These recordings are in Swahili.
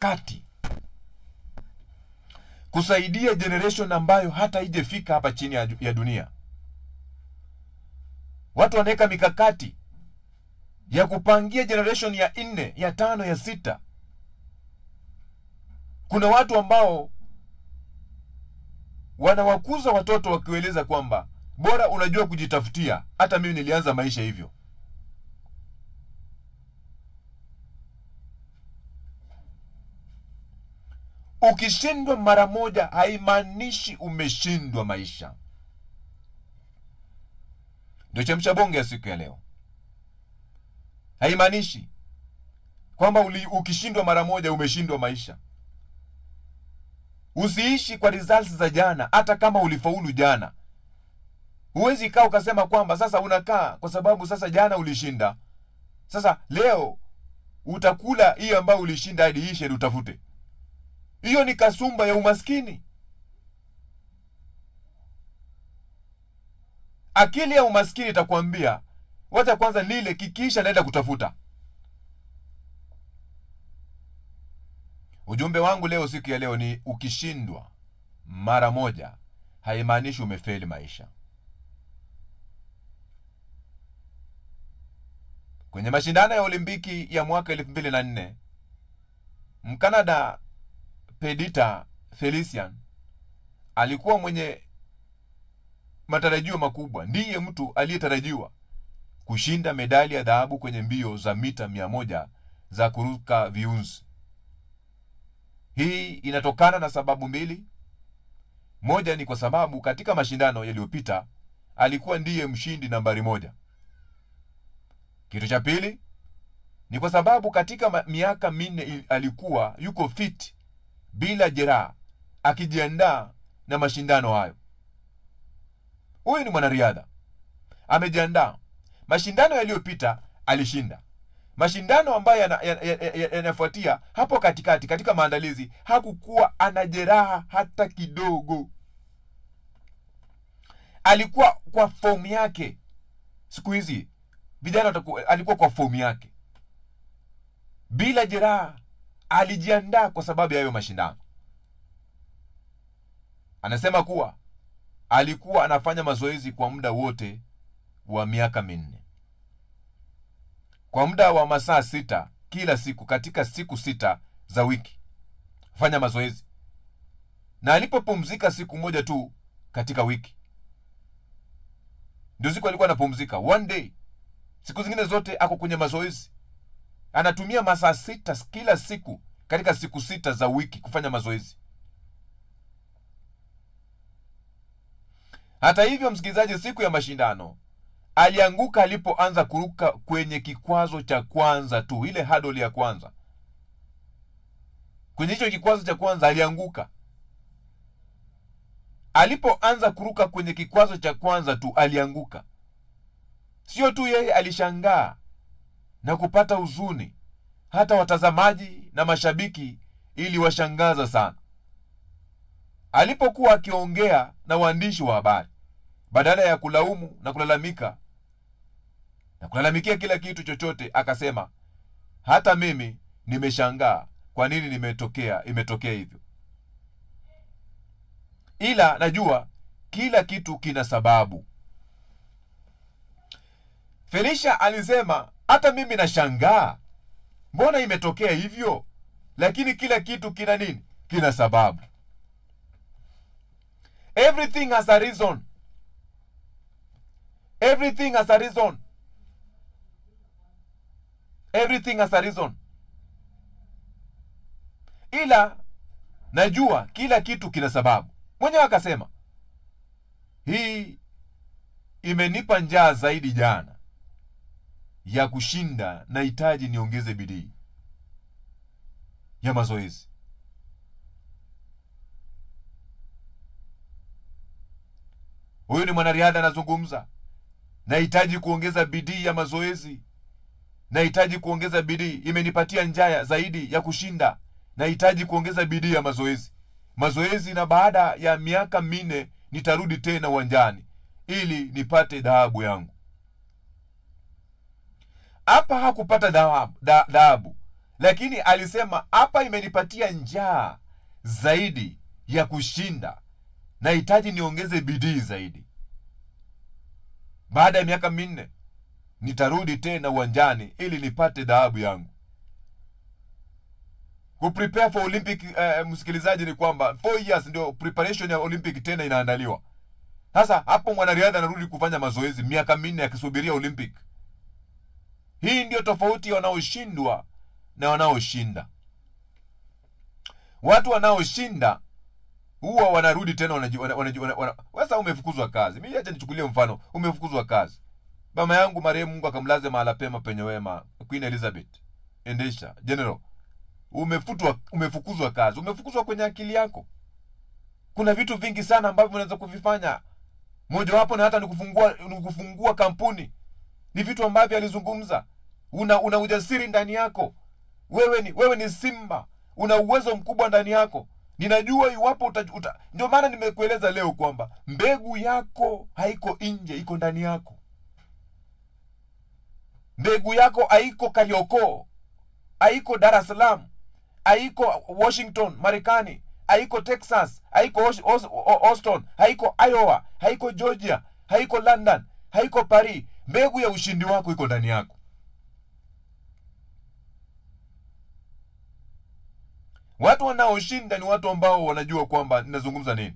mikakati kusaidia generation ambayo hata haijafika hapa chini ya dunia. Watu wanaweka mikakati ya kupangia generation ya 4, ya 5, ya 6. Kuna watu ambao wanawakuza watoto wakieleza kwamba bora unajua kujitafutia, hata mimi nilianza maisha hivyo. Ukishindwa mara moja haimaanishi umeshindwa maisha. Ndio chemsha bonge ya siku ya leo. Haimaanishi kwamba ukishindwa mara moja umeshindwa maisha. Usiishi kwa results za jana, hata kama ulifaulu jana. Huwezi kaa ukasema kwamba sasa unakaa kwa sababu sasa jana ulishinda, sasa leo utakula hiyo ambayo ulishinda hadi ishe utafute. Hiyo ni kasumba ya umaskini. Akili ya umaskini itakwambia wacha kwanza nile, kikisha naenda kutafuta. Ujumbe wangu leo, siku ya leo, ni ukishindwa mara moja haimaanishi umefeli maisha. Kwenye mashindano ya Olimpiki ya mwaka 2004, Mkanada Perdita Felician alikuwa mwenye matarajio makubwa. Ndiye mtu aliyetarajiwa kushinda medali ya dhahabu kwenye mbio za mita 100 za kuruka viunzi. Hii inatokana na sababu mbili. Moja ni kwa sababu katika mashindano yaliyopita alikuwa ndiye mshindi nambari 1. Kitu cha pili ni kwa sababu katika miaka 4 alikuwa yuko fit bila jeraha, akijiandaa na mashindano hayo. Huyu ni mwanariadha, amejiandaa. Mashindano yaliyopita alishinda. Mashindano ambayo yanafuatia hapo katikati, katika maandalizi, hakukuwa ana jeraha hata kidogo. Alikuwa kwa form yake. Siku hizi vijana alikuwa kwa form yake, bila jeraha. Alijiandaa kwa sababu ya hayo mashindano. Anasema kuwa alikuwa anafanya mazoezi kwa muda wote wa miaka 4, kwa muda wa masaa 6 kila siku, katika siku 6 za wiki fanya mazoezi, na alipopumzika siku moja tu katika wiki ndio siku alikuwa anapumzika, one day. Siku zingine zote ako kwenye mazoezi. Anatumia masaa 6 kila siku katika siku 6 za wiki kufanya mazoezi. Hata hivyo, msikilizaji, siku ya mashindano alianguka alipoanza kuruka kwenye kikwazo cha kwanza tu, ile hurdle ya kwanza. Kwenye hicho kikwazo cha kwanza alianguka. Alipoanza kuruka kwenye kikwazo cha kwanza tu alianguka. Sio tu yeye alishangaa na kupata huzuni, hata watazamaji na mashabiki ili washangaza sana. Alipokuwa akiongea na waandishi wa habari, badala ya kulaumu na kulalamika na kulalamikia kila kitu chochote, akasema, hata mimi nimeshangaa kwa nini imetokea hivyo, ila najua kila kitu kina sababu. Felicia alisema, hata mimi nashangaa mbona imetokea hivyo, lakini kila kitu kina nini? Kina sababu. Everything has a reason. Everything has a reason. Everything has a reason. Ila najua kila kitu kina sababu. Mwenyewe akasema, hii imenipa njaa zaidi jana ya kushinda, nahitaji niongeze bidii ya mazoezi. Huyu ni mwanariadha anazungumza, nahitaji kuongeza bidii ya mazoezi. Nahitaji kuongeza bidii, imenipatia njaa zaidi ya kushinda, nahitaji kuongeza bidii ya mazoezi, na baada ya miaka 4 nitarudi tena uwanjani ili nipate dhahabu yangu. Hapa hakupata dhahabu, lakini alisema hapa imenipatia njaa zaidi ya kushinda, nahitaji niongeze bidii zaidi. Baada ya miaka 4 nitarudi tena uwanjani ili nipate dhahabu yangu. Kuprepare for Olympic, msikilizaji, ni kwamba 4 years ndio preparation ya Olympic tena inaandaliwa. Sasa hapo mwanariadha anarudi kufanya mazoezi miaka 4 akisubiria Olympic. Hii ndio tofauti wanaoshindwa na wanaoshinda. Watu wanaoshinda huwa wanarudi tena sasa umefukuzwa kazi. Mimi acha nichukulie mfano, umefukuzwa kazi. Mama yangu marehemu, Mungu akamlaze mahali pema penye wema, Queen Elizabeth Endesha General. Umefukuzwa kazi. Umefukuzwa kwenye akili yako. Kuna vitu vingi sana ambavyo unaweza kuvifanya. Moja wapo na hata ni kufungua kampuni. Ni vitu ambavyo alizungumza. Una ujasiri ndani yako. Wewe ni simba. Una uwezo mkubwa ndani yako. Ninajua iwapo ndio maana nimekueleza leo kwamba mbegu yako haiko nje, iko ndani yako. Mbegu yako haiko Kariokoo, haiko Dar es Salaam, haiko Washington, Marekani, haiko Texas, haiko Austin, haiko Iowa, haiko Georgia, haiko London, haiko Paris. Mbegu ya ushindi wako iko ndani yako. Watu wanaoshinda ni watu ambao wanajua kwamba ninazungumza nini.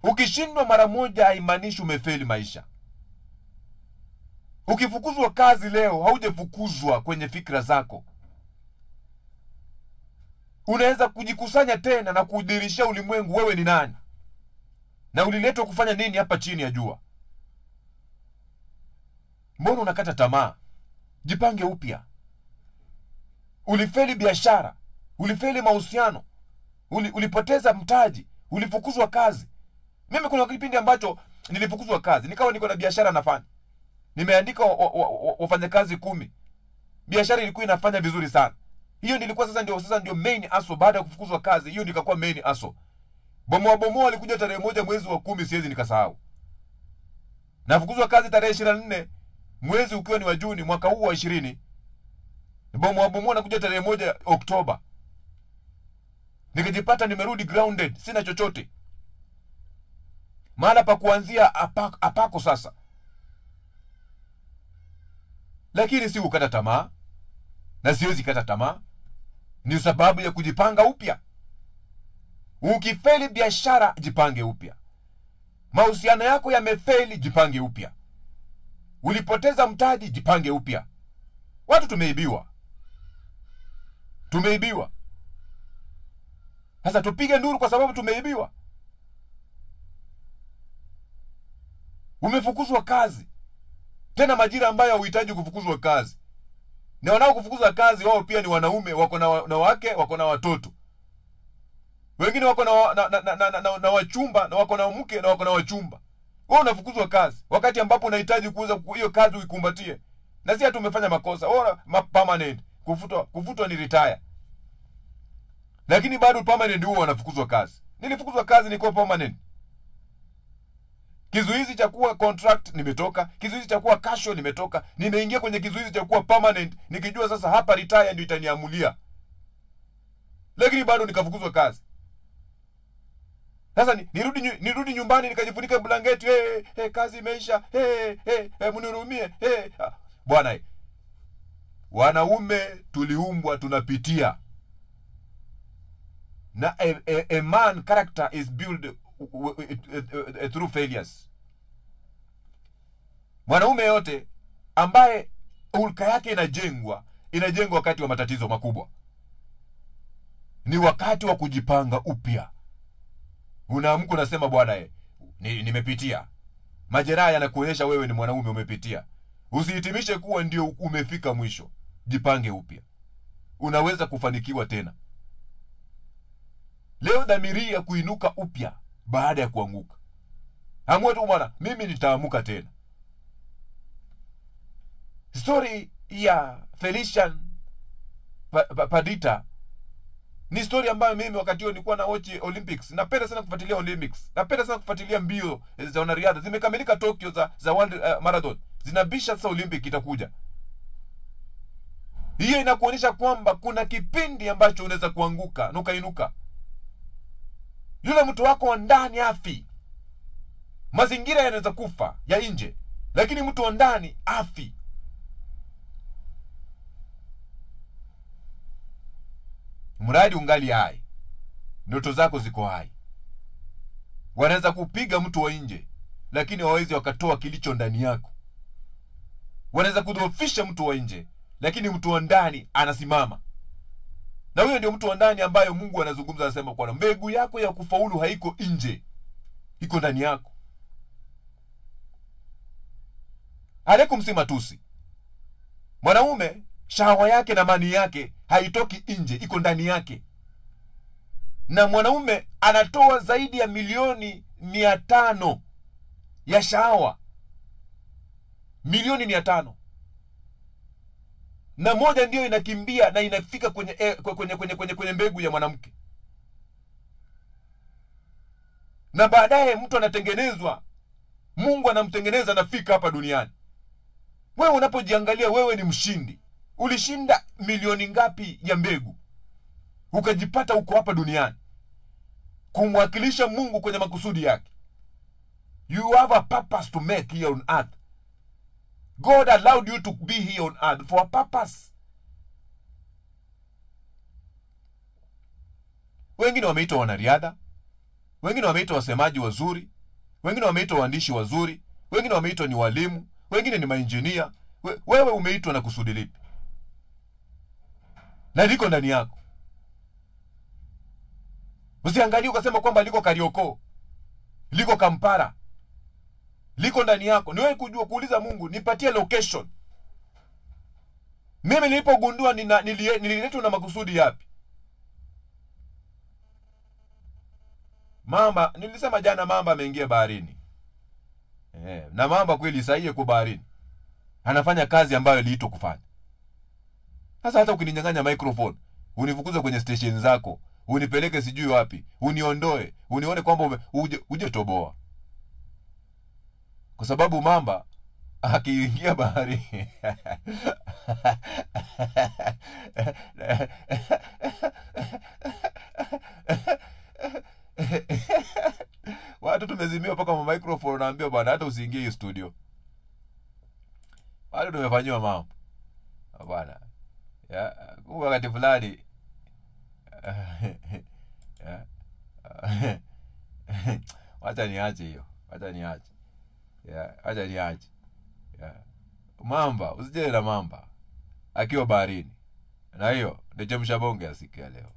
Ukishindwa mara moja haimaanishi umefeli maisha. Ukifukuzwa kazi leo, haujafukuzwa kwenye fikra zako. Unaweza kujikusanya tena na kudirishia ulimwengu wewe ni nani, na uliletwa kufanya nini hapa chini ya jua. Mbona unakata tamaa? Jipange upya. Ulifeli biashara, ulifeli mahusiano, ulipoteza mtaji, ulifukuzwa kazi. Mimi kuna kipindi ambacho nilifukuzwa kazi, nikawa niko na biashara nafanya. Nimeandika wafanyakazi 10. Biashara ilikuwa inafanya vizuri sana. Hiyo nilikuwa sasa ndio main aso. Baada ya kufukuzwa kazi, hiyo nikakuwa main aso. Bomoa alikuja tarehe 1 mwezi wa 10, siwezi nikasahau. Nafukuzwa kazi tarehe 24 mwezi ukiwa ni wa Juni mwaka huu wa 20. Bomoa nakuja tarehe 1 Oktoba. Nikajipata nimerudi grounded, sina chochote. Mahala pa kuanzia apako sasa. Lakini si ukata tamaa, na siwezi kata tamaa. Ni sababu ya kujipanga upya. Ukifeli biashara, jipange upya. Mahusiano yako yamefeli, jipange upya. Ulipoteza mtaji, jipange upya. Watu tumeibiwa. Sasa tupige nduru kwa sababu tumeibiwa. Umefukuzwa kazi, tena majira ambayo hauhitaji kufukuzwa kazi. Na wanao kufukuzwa kazi wao pia ni wanaume, wako na wake, wako na watoto. Wengine wako na wachumba, na wako na mke, na wako na wachumba. Wewe unafukuzwa kazi wakati ambapo unahitaji kuuza hiyo kazi uikumbatie. Na si hata umefanya makosa, permanent. Kufutwa ni retire. Lakini bado permanent huo wanafukuzwa kazi. Nilifukuzwa kazi nilikuwa permanent. Kizuizi cha kuwa contract nimetoka, kizuizi cha kuwa casual nimetoka, nimeingia kwenye kizuizi cha kuwa permanent, nikijua sasa hapa retire ndio itaniamulia. Lakini bado nikafukuzwa kazi. Sasa nirudi nyumbani nikajifunika blanketi, kazi imeisha, mnihurumie, bwana. Wanaume tuliumbwa tunapitia. Na a man character is built through failures. Mwanaume yote ambaye hulka yake inajengwa wakati wa matatizo makubwa. Ni wakati wa kujipanga upya. Unaamka unasema bwana, nimepitia. Majeraha yanakuonyesha wewe ni mwanaume umepitia. Usihitimishe kuwa ndio umefika mwisho. Jipange upya. Unaweza kufanikiwa tena. Leo dhamiria kuinuka upya baada ya kuanguka. Amua tu bwana, mimi nitaamuka tena. Story ya Felician Perdita ni story ambayo mimi wakati huo nilikuwa na watch Olympics. Napenda sana kufuatilia Olympics. Napenda sana kufuatilia mbio za wanariadha. Zimekamilika Tokyo za World Marathon. Zinabisha sasa Olympic itakuja. Hiyo inakuonyesha kwamba kuna kipindi ambacho unaweza kuanguka na ukainuka. Yule mtu wako wa ndani afi. Mazingira yanaweza kufa ya nje, lakini mtu wa ndani afi. Mradi ungali hai, ndoto zako ziko hai. Wanaweza kupiga mtu wa nje, lakini hawawezi wakatoa kilicho ndani yako. Wanaweza kudhoofisha mtu wa nje, lakini mtu wa ndani anasimama. Na huyo ndio mtu wa ndani ambayo Mungu anazungumza, anasema kwa mbegu yako ya kufaulu haiko nje, iko ndani yako. Alaikum si matusi. Mwanaume shahawa yake na mani yake haitoki nje, iko ndani yake. Na mwanaume anatoa zaidi ya milioni 500 ya shahawa. Milioni 500. Na moja ndio inakimbia na inafika kwenye mbegu ya mwanamke. Na baadaye mtu anatengenezwa. Mungu anamtengeneza, anafika hapa duniani. Wewe unapojiangalia, wewe ni mshindi. Ulishinda milioni ngapi ya mbegu, ukajipata uko hapa duniani kumwakilisha Mungu kwenye makusudi yake. You have a purpose to make here on earth. God allowed you to be here on earth for a purpose. Wengine wameitwa wanariadha, wengine wameitwa wasemaji wazuri, wengine wameitwa waandishi wazuri, wengine wameitwa ni walimu, wengine ni mainjinia. Wewe umeitwa na kusudi lipi? Na liko ndani yako. Usiangalie ukasema kwamba liko Kariokoo, liko Kampala. Liko ndani yako. Ni wewe kujua, kuuliza Mungu, nipatie location. Mimi nilipogundua nililetwa na makusudi yapi? Mamba, nilisema jana mamba ameingia baharini. Na mamba kweli sahihi kwa baharini. Anafanya kazi ambayo iliitwa kufanya. Sasa hata ukininyang'anya microphone, unifukuze kwenye station zako, unipeleke sijui wapi, uniondoe, unione kwamba uje toboa. Kwa sababu mamba akiingia bahari watu tumezimiwa paka microphone, naambia bwana hata usiingie hiyo studio. Watu tumefanywa mambo bwana. Kwa wakati fulani wacha niache hiyo. Acha niache. Mamba, usijele na mamba akiwa baharini. Na hiyo ndio chemsha bonge ya siku ya leo.